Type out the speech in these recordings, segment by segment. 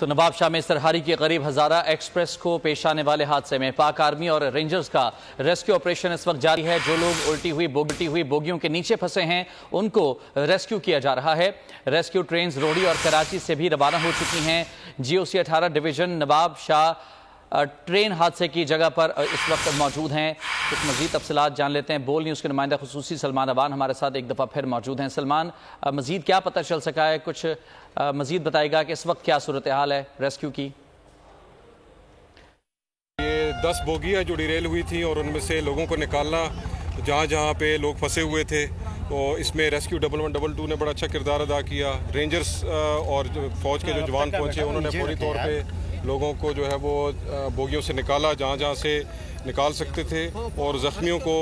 तो नवाबशाह में सरहारी के करीब हजारा एक्सप्रेस को पेश आने वाले हादसे में पाक आर्मी और रेंजर्स का रेस्क्यू ऑपरेशन इस वक्त जारी है। जो लोग उल्टी हुई बोगियों के नीचे फंसे हैं उनको रेस्क्यू किया जा रहा है। रेस्क्यू ट्रेन रोहड़ी और कराची से भी रवाना हो चुकी हैं। GOC 18 डिवीजन नवाबशाह ट्रेन हादसे की जगह पर इस वक्त मौजूद हैं। कुछ मजीद तफसीलात जान लेते हैं। बोल न्यूज़ के नुमाइंदा खुसूसी सलमान अवान हमारे साथ एक दफ़ा फिर मौजूद हैं। सलमान, मजीद क्या पता चल सका है? कुछ मजीद बताएगा कि इस वक्त क्या सूरत हाल है रेस्क्यू की? ये 10 बोगियाँ जो डिरेल हुई थी और उनमें से लोगों को निकालना जहाँ जहाँ पे लोग फंसे हुए थे, तो इसमें रेस्क्यू 1112 ने बड़ा अच्छा किरदार अदा किया। रेंजर्स और फौज के जो जवान पहुँचे उन्होंने फौरी तौर पे लोगों को जो है वो बोगियों से निकाला जहाँ जहाँ से निकाल सकते थे, और ज़ख्मियों को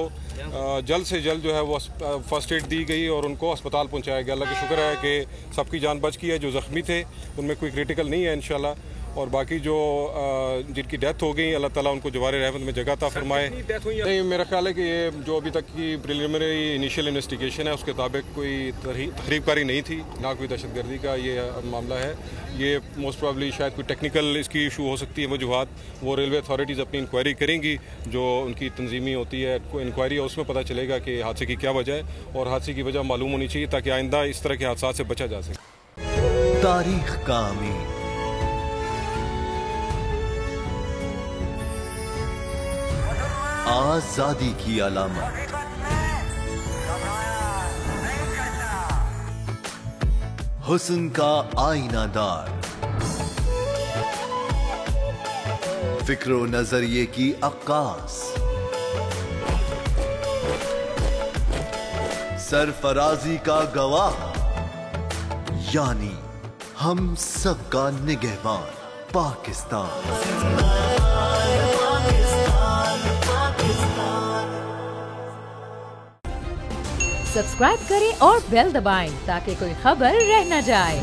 जल्द से जल्द जो है वो फर्स्ट एड दी गई और उनको अस्पताल पहुँचाया गया। अल्लाह का शुक्र है कि सबकी जान बच गई है। जो ज़ख्मी थे उनमें कोई क्रिटिकल नहीं है इंशाल्लाह, और बाकी जो जिनकी डेथ हो गई अल्लाह ताला उनको जवार रहमत में जगह ता फरमाए। नहीं, मेरा ख्याल है कि ये जो अभी तक की प्रिलिमिनरी इनिशियल इन्वेस्टिगेशन है उसके मुताबिक कोई तहरीबकारी नहीं थी, ना कोई दहशतगर्दी का ये मामला है। ये मोस्ट प्रॉब्ली शायद कोई टेक्निकल इसकी इशू हो सकती है वजूहात, वो रेलवे अथॉरिटीज़ अपनी इंक्वायरी करेंगी। जो उनकी तंजीमी होती है इंक्वायरी है उसमें पता चलेगा कि हादसे की क्या वजह है, और हादसे की वजह मालूम होनी चाहिए ताकि आइंदा इस तरह के हादसा से बचा जा सके। तारीख का अमीर आजादी की अलामत, हुस्न का आईनादार, फिक्रो नजरिए की अक्कास, सरफराजी का गवाह, यानी हम सबका निगहबान पाकिस्तान। सब्सक्राइब करें और बेल दबाएं ताकि कोई खबर रह न जाए।